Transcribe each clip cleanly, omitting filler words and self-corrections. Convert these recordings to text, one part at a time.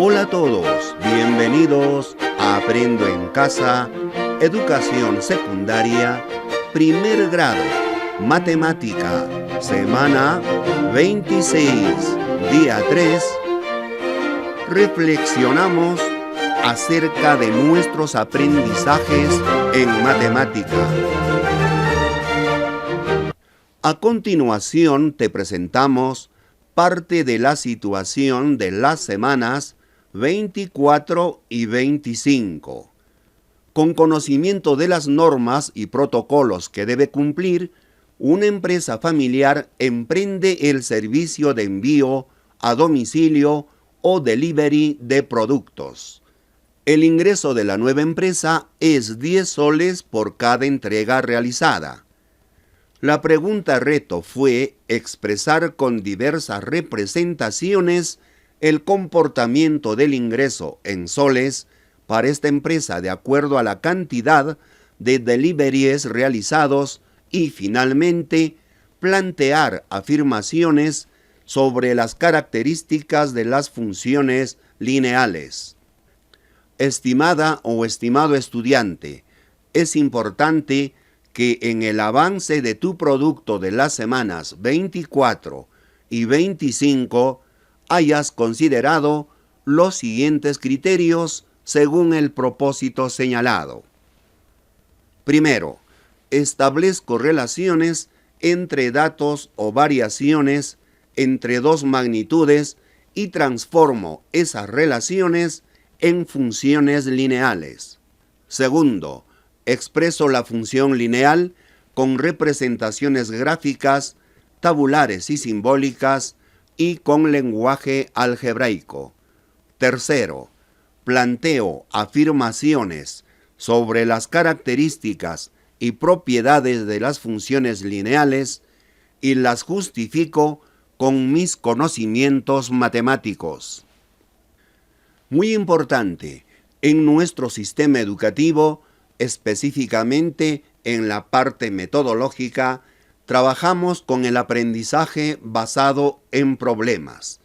Hola a todos, bienvenidos a Aprendo en Casa, Educación Secundaria, Primer Grado, Matemática, Semana 26, Día 3. Reflexionamos acerca de nuestros aprendizajes en matemática. A continuación te presentamos parte de la situación de las semanas 24 y 25. Con conocimiento de las normas y protocolos que debe cumplir, una empresa familiar emprende el servicio de envío a domicilio o delivery de productos. El ingreso de la nueva empresa es 10 soles por cada entrega realizada. La pregunta reto fue expresar con diversas representaciones el comportamiento del ingreso en soles para esta empresa de acuerdo a la cantidad de deliveries realizados y finalmente plantear afirmaciones sobre las características de las funciones lineales. Estimada o estimado estudiante, es importante que en el avance de tu producto de las semanas 24 y 25 hayas considerado los siguientes criterios según el propósito señalado. Primero, establezco relaciones entre datos o variaciones entre dos magnitudes y transformo esas relaciones en funciones lineales. Segundo, expreso la función lineal con representaciones gráficas, tabulares y simbólicas y con lenguaje algebraico. Tercero, planteo afirmaciones sobre las características y propiedades de las funciones lineales y las justifico con mis conocimientos matemáticos. Muy importante, en nuestro sistema educativo, específicamente en la parte metodológica, trabajamos con el aprendizaje basado en problemas.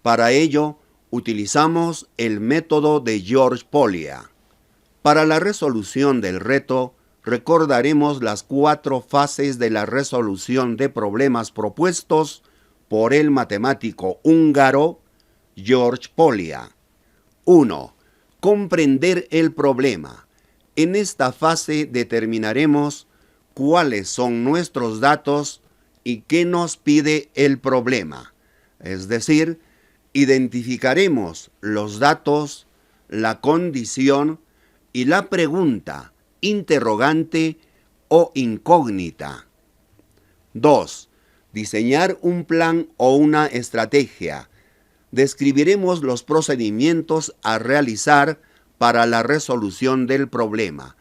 Para ello, utilizamos el método de George Polya. Para la resolución del reto, recordaremos las 4 fases de la resolución de problemas propuestos por el matemático húngaro George Polya. 1. Comprender el problema. En esta fase determinaremos cuáles son nuestros datos y qué nos pide el problema. Es decir, identificaremos los datos, la condición y la pregunta, interrogante o incógnita. 2. Diseñar un plan o una estrategia. Describiremos los procedimientos a realizar para la resolución del problema,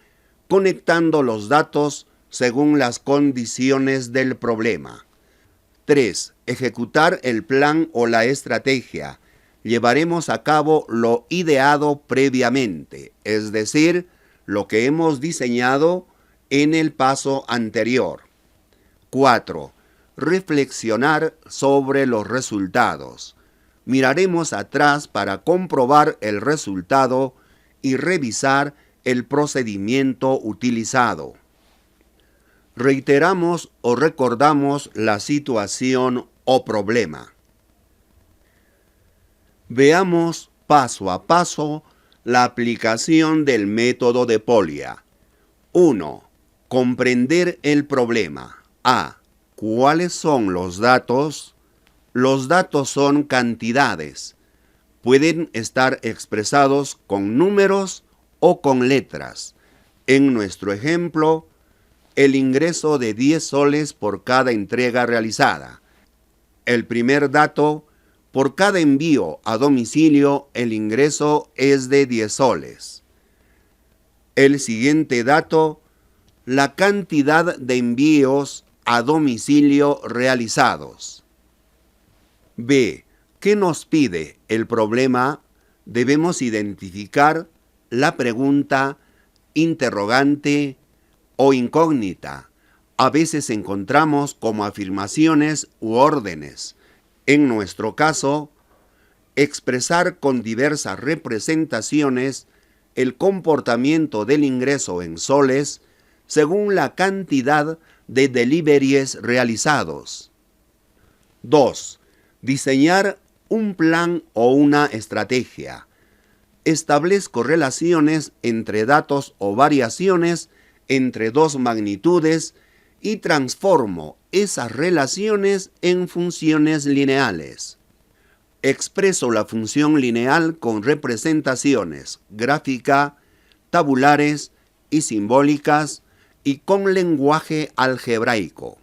conectando los datos según las condiciones del problema. 3. Ejecutar el plan o la estrategia. Llevaremos a cabo lo ideado previamente, es decir, lo que hemos diseñado en el paso anterior. 4. Reflexionar sobre los resultados. Miraremos atrás para comprobar el resultado y revisar el procedimiento utilizado. Reiteramos o recordamos la situación o problema. Veamos paso a paso la aplicación del método de Polya. 1. Comprender el problema. A. ¿Cuáles son los datos? Los datos son cantidades. Pueden estar expresados con números o con letras. En nuestro ejemplo, el ingreso de 10 soles por cada entrega realizada. El primer dato, por cada envío a domicilio, el ingreso es de 10 soles. El siguiente dato, la cantidad de envíos a domicilio realizados. B. ¿Qué nos pide el problema? Debemos identificar la pregunta, interrogante o incógnita. A veces encontramos como afirmaciones u órdenes. En nuestro caso, expresar con diversas representaciones el comportamiento del ingreso en soles según la cantidad de deliveries realizados. 2. Diseñar un plan o una estrategia. Establezco relaciones entre datos o variaciones entre dos magnitudes y transformo esas relaciones en funciones lineales. Expreso la función lineal con representaciones gráfica, tabulares y simbólicas y con lenguaje algebraico.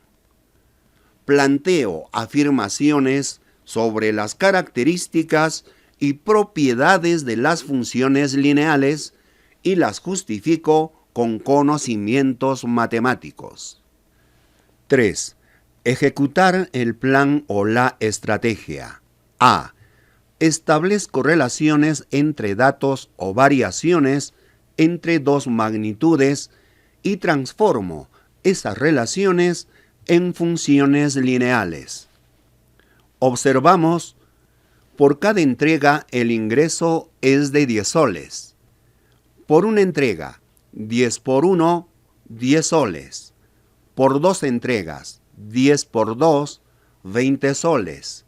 Planteo afirmaciones sobre las características y propiedades de las funciones lineales y las justifico con conocimientos matemáticos. 3. Ejecutar el plan o la estrategia. A. Establezco relaciones entre datos o variaciones entre dos magnitudes y transformo esas relaciones en funciones lineales. Observamos, por cada entrega el ingreso es de 10 soles. Por una entrega, 10 por 1, 10 soles. Por dos entregas, 10 por 2, 20 soles.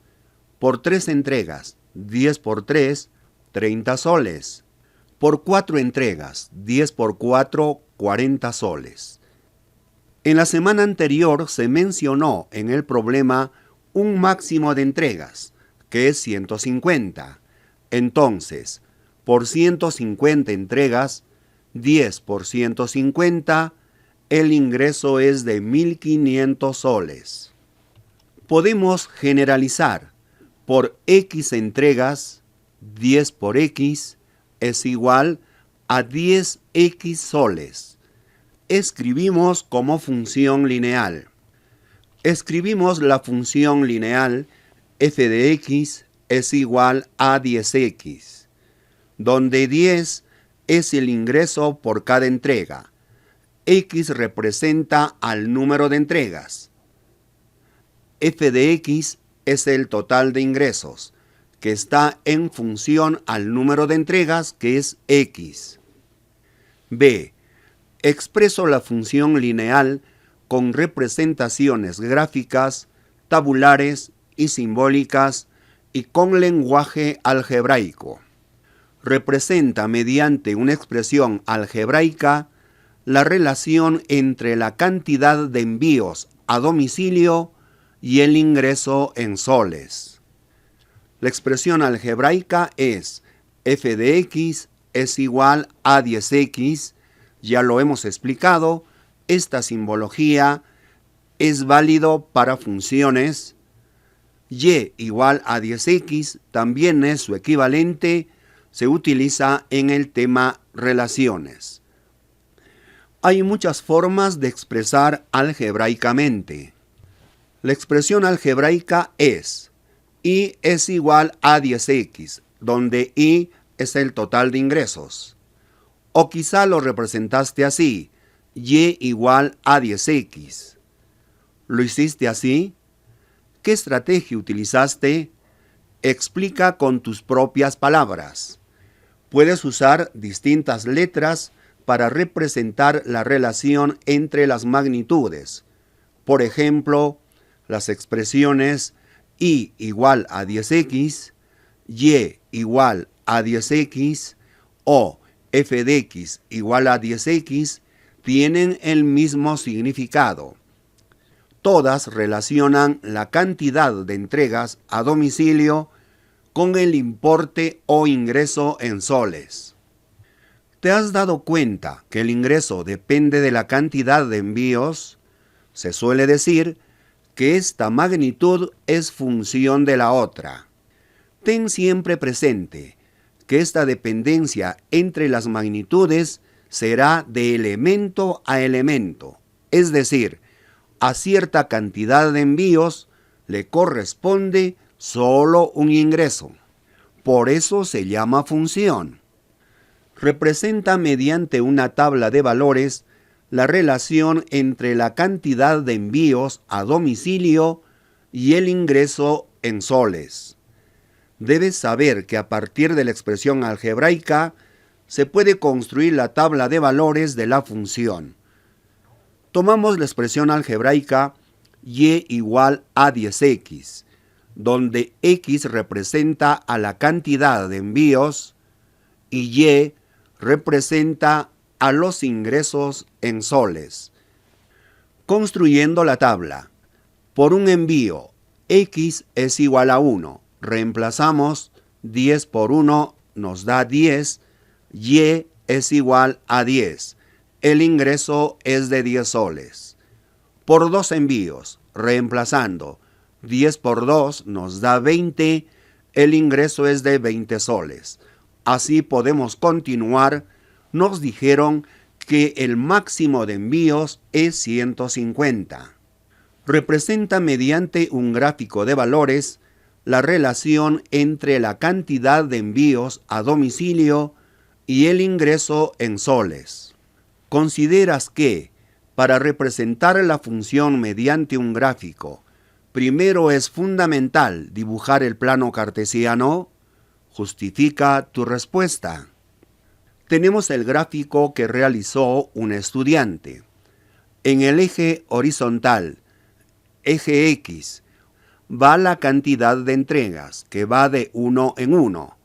Por 3 entregas, 10 por 3, 30 soles. Por 4 entregas, 10 por 4, 40 soles. En la semana anterior se mencionó en el problema un máximo de entregas, que es 150. Entonces, por 150 entregas, 10 por 150, el ingreso es de 1.500 soles. Podemos generalizar. Por X entregas, 10 por X es igual a 10X soles. Escribimos como función lineal. Escribimos la función lineal f de x es igual a 10x, donde 10 es el ingreso por cada entrega. X representa al número de entregas. F de x es el total de ingresos, que está en función al número de entregas, que es x. B. Expreso la función lineal con representaciones gráficas, tabulares y simbólicas y con lenguaje algebraico. Representa mediante una expresión algebraica la relación entre la cantidad de envíos a domicilio y el ingreso en soles. La expresión algebraica es f de x es igual a 10x. Ya lo hemos explicado, esta simbología es válido para funciones. Y igual a 10x también es su equivalente, se utiliza en el tema relaciones. Hay muchas formas de expresar algebraicamente. La expresión algebraica es y es igual a 10x, donde y es el total de ingresos. O quizá lo representaste así, y igual a 10x. ¿Lo hiciste así? ¿Qué estrategia utilizaste? Explica con tus propias palabras. Puedes usar distintas letras para representar la relación entre las magnitudes. Por ejemplo, las expresiones y igual a 10x, y igual a 10x o f de x igual a 10x tienen el mismo significado. Todas relacionan la cantidad de entregas a domicilio con el importe o ingreso en soles. ¿Te has dado cuenta que el ingreso depende de la cantidad de envíos? Se suele decir que esta magnitud es función de la otra. Ten siempre presente que esta dependencia entre las magnitudes será de elemento a elemento, es decir, a cierta cantidad de envíos le corresponde solo un ingreso. Por eso se llama función. Representa mediante una tabla de valores la relación entre la cantidad de envíos a domicilio y el ingreso en soles. Debes saber que a partir de la expresión algebraica se puede construir la tabla de valores de la función. Tomamos la expresión algebraica y igual a 10x, donde x representa a la cantidad de envíos y y representa a los ingresos en soles. Construyendo la tabla, por un envío x es igual a 1, reemplazamos 10 por 1 nos da 10, y es igual a 10, el ingreso es de 10 soles. Por dos envíos, reemplazando 10 por 2 nos da 20, el ingreso es de 20 soles. Así podemos continuar. Nos dijeron que el máximo de envíos es 150. Representa mediante un gráfico de valores la relación entre la cantidad de envíos a domicilio y el ingreso en soles. ¿Consideras que, para representar la función mediante un gráfico, primero es fundamental dibujar el plano cartesiano? Justifica tu respuesta. Tenemos el gráfico que realizó un estudiante. En el eje horizontal, eje X, va la cantidad de entregas, que va de 1 en 1.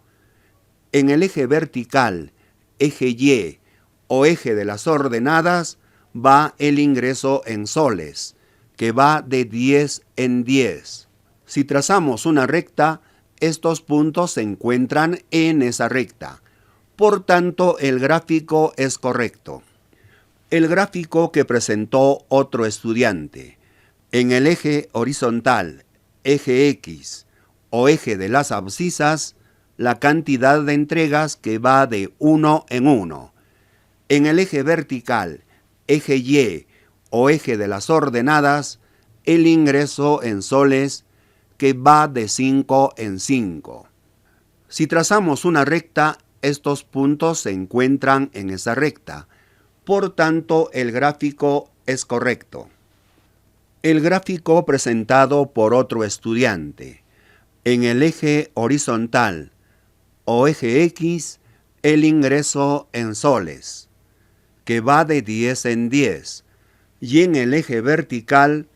En el eje vertical, eje Y o eje de las ordenadas, va el ingreso en soles, que va de 10 en 10. Si trazamos una recta, estos puntos se encuentran en esa recta. Por tanto, el gráfico es correcto. El gráfico que presentó otro estudiante. En el eje horizontal, eje X o eje de las abscisas, la cantidad de entregas que va de 1 en 1. En el eje vertical, eje Y o eje de las ordenadas, el ingreso en soles que va de 5 en 5. Si trazamos una recta, estos puntos se encuentran en esa recta. Por tanto, el gráfico es correcto. El gráfico presentado por otro estudiante. En el eje horizontal o eje X, el ingreso en soles, que va de 10 en 10. Y en el eje vertical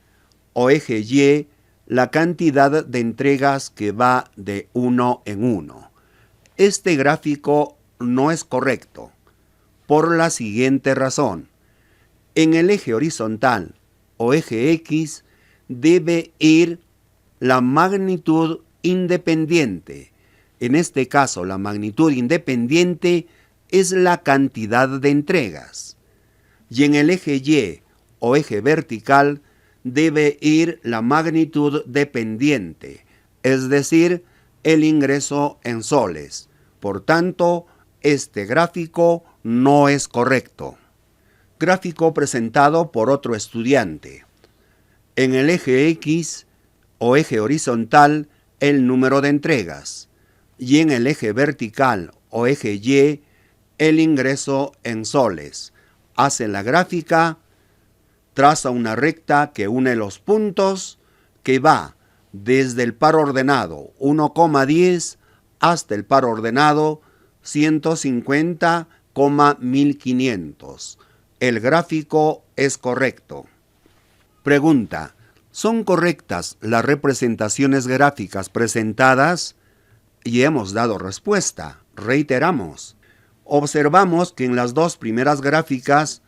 o eje Y, la cantidad de entregas que va de 1 en 1. Este gráfico no es correcto, por la siguiente razón. En el eje horizontal o eje X debe ir la magnitud independiente. En este caso, la magnitud independiente es la cantidad de entregas. Y en el eje Y o eje vertical debe ir la magnitud dependiente, es decir, el ingreso en soles. Por tanto, este gráfico no es correcto. Gráfico presentado por otro estudiante. En el eje X o eje horizontal, el número de entregas. Y en el eje vertical o eje Y, el ingreso en soles. Hace la gráfica, traza una recta que une los puntos, que va desde el par ordenado 1,10 hasta el par ordenado 150,1500. El gráfico es correcto. Pregunta: ¿son correctas las representaciones gráficas presentadas? Y hemos dado respuesta. Reiteramos. Observamos que en las dos primeras gráficas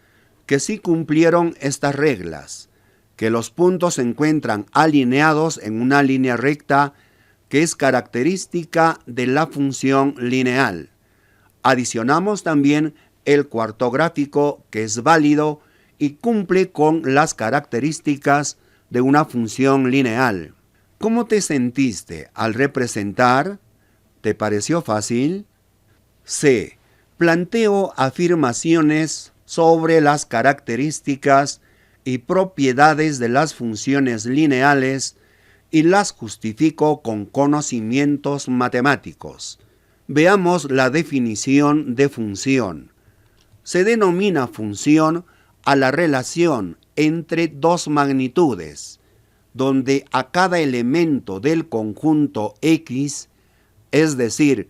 que sí cumplieron estas reglas, que los puntos se encuentran alineados en una línea recta que es característica de la función lineal. Adicionamos también el cuarto gráfico, que es válido y cumple con las características de una función lineal. ¿Cómo te sentiste al representar? ¿Te pareció fácil? C. Planteo afirmaciones sobre las características y propiedades de las funciones lineales y las justifico con conocimientos matemáticos. Veamos la definición de función. Se denomina función a la relación entre dos magnitudes, donde a cada elemento del conjunto X es decir,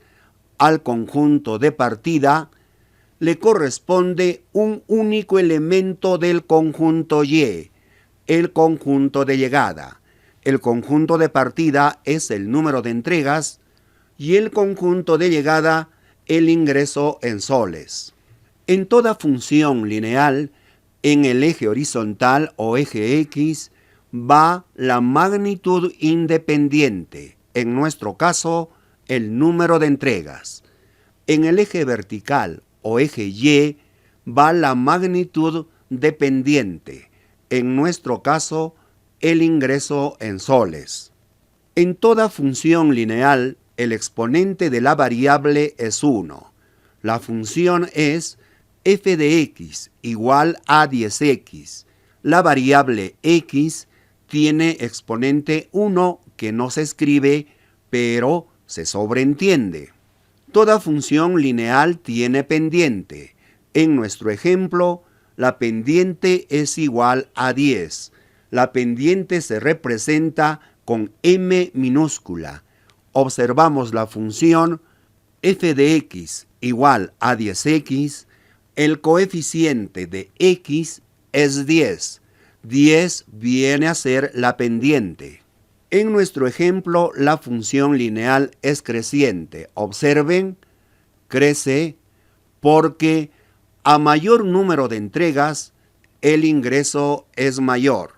al conjunto de partida, le corresponde un único elemento del conjunto Y, el conjunto de llegada. El conjunto de partida es el número de entregas y el conjunto de llegada el ingreso en soles. En toda función lineal, en el eje horizontal o eje X, va la magnitud independiente, en nuestro caso, el número de entregas. En el eje vertical o eje Y va la magnitud dependiente, en nuestro caso, el ingreso en soles. En toda función lineal, el exponente de la variable es 1. La función es f de x igual a 10x. La variable x tiene exponente 1 que no se escribe, pero se sobreentiende. Toda función lineal tiene pendiente. En nuestro ejemplo, la pendiente es igual a 10. La pendiente se representa con m minúscula. Observamos la función f de x igual a 10x. El coeficiente de x es 10. 10 viene a ser la pendiente. En nuestro ejemplo, la función lineal es creciente. Observen, crece porque a mayor número de entregas, el ingreso es mayor.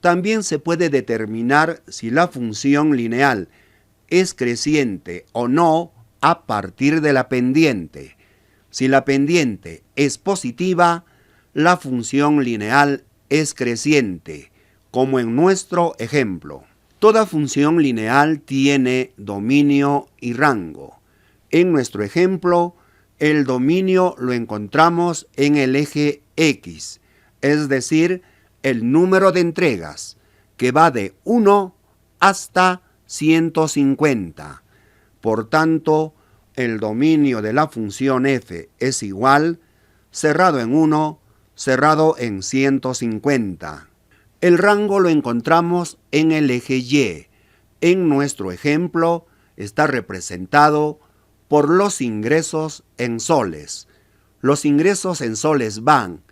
También se puede determinar si la función lineal es creciente o no a partir de la pendiente. Si la pendiente es positiva, la función lineal es creciente, como en nuestro ejemplo. Toda función lineal tiene dominio y rango. En nuestro ejemplo, el dominio lo encontramos en el eje X, es decir, el número de entregas, que va de 1 hasta 150. Por tanto, el dominio de la función f es igual, cerrado en 1, cerrado en 150. El rango lo encontramos en el eje Y. En nuestro ejemplo está representado por los ingresos en soles. Los ingresos en soles van,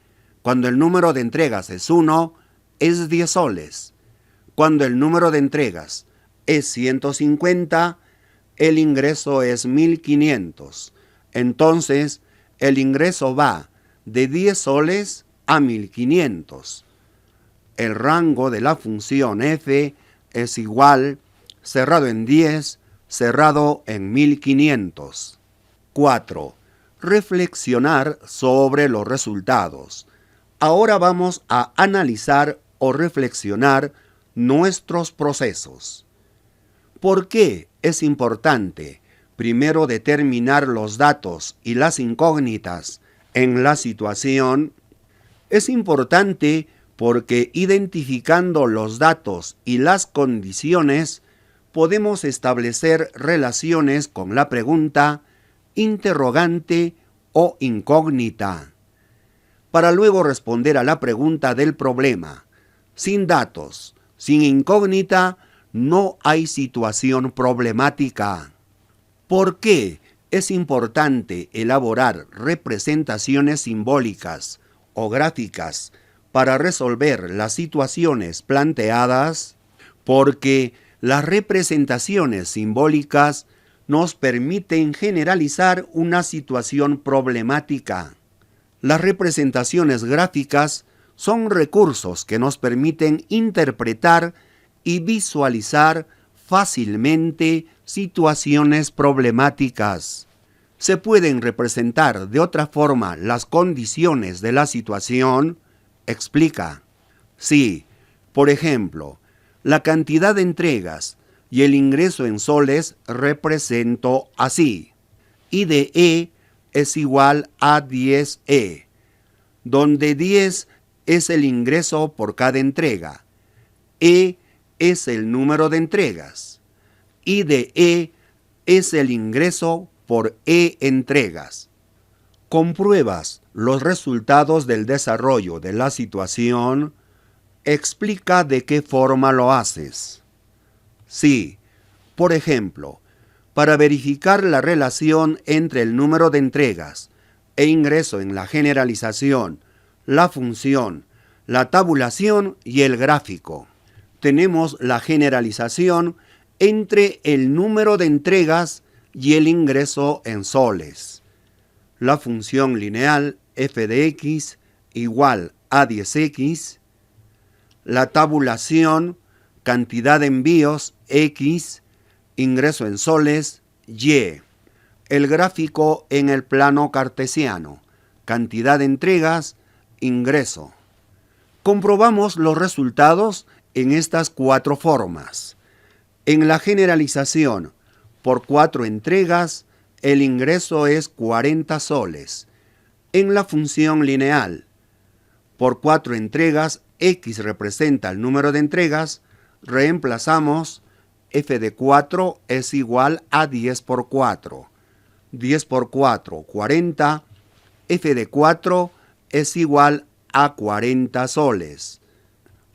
cuando el número de entregas es 1, es 10 soles. Cuando el número de entregas es 150, el ingreso es 1500. Entonces, el ingreso va de 10 soles a 1500. El rango de la función f es igual, cerrado en 10, cerrado en 1500. 4. Reflexionar sobre los resultados. Ahora vamos a analizar o reflexionar nuestros procesos. ¿Por qué es importante primero determinar los datos y las incógnitas en la situación? Es importante porque identificando los datos y las condiciones, podemos establecer relaciones con la pregunta, interrogante o incógnita, para luego responder a la pregunta del problema. Sin datos, sin incógnita, no hay situación problemática. ¿Por qué es importante elaborar representaciones simbólicas o gráficas para resolver las situaciones planteadas? Porque las representaciones simbólicas nos permiten generalizar una situación problemática. Las representaciones gráficas son recursos que nos permiten interpretar y visualizar fácilmente situaciones problemáticas. ¿Se pueden representar de otra forma las condiciones de la situación? Explica. Sí, por ejemplo, la cantidad de entregas y el ingreso en soles represento así. I de E es igual a 10E, donde 10 es el ingreso por cada entrega. E es el número de entregas. I de E es el ingreso por E entregas. ¿Compruebas los resultados del desarrollo de la situación? Explica de qué forma lo haces. Sí, por ejemplo, Para verificar la relación entre el número de entregas e ingreso en la generalización, la función, la tabulación y el gráfico. Tenemos la generalización entre el número de entregas y el ingreso en soles. La función lineal f de x igual a 10x. La tabulación, cantidad de envíos x, ingreso en soles y. El gráfico en el plano cartesiano, cantidad de entregas, ingreso. Comprobamos los resultados en estas 4 formas. En la generalización, por 4 entregas, el ingreso es 40 soles. En la función lineal, por 4 entregas, x representa el número de entregas, reemplazamos f de 4 es igual a 10 por 4. 10 por 4, 40. F de 4 es igual a 40 soles.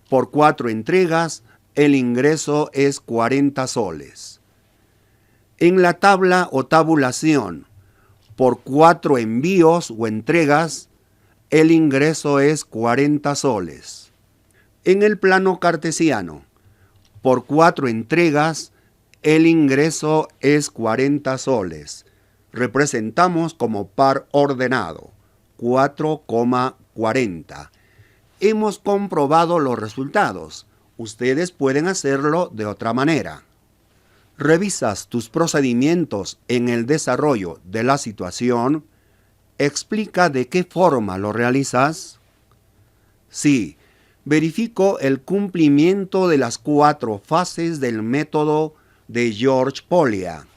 Por 4 entregas, el ingreso es 40 soles. En la tabla o tabulación, por 4 envíos o entregas, el ingreso es 40 soles. En el plano cartesiano, por 4 entregas, el ingreso es 40 soles. Representamos como par ordenado, 4,40. Hemos comprobado los resultados. Ustedes pueden hacerlo de otra manera. Revisas tus procedimientos en el desarrollo de la situación. Explica de qué forma lo realizas. Sí, verifico el cumplimiento de las 4 fases del método de George Polya.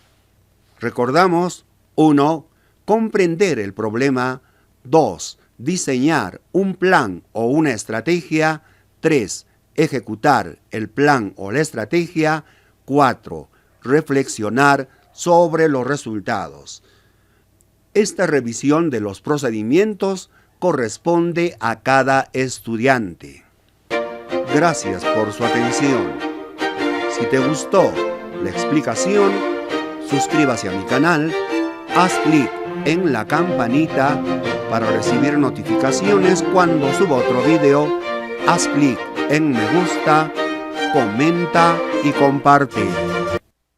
Recordamos: 1. Comprender el problema. 2. Diseñar un plan o una estrategia. 3. Ejecutar el plan o la estrategia. 4. Reflexionar sobre los resultados. Esta revisión de los procedimientos corresponde a cada estudiante. Gracias por su atención. Si te gustó la explicación, suscríbase a mi canal, haz clic en la campanita para recibir notificaciones cuando suba otro video, haz clic en me gusta, comenta y comparte.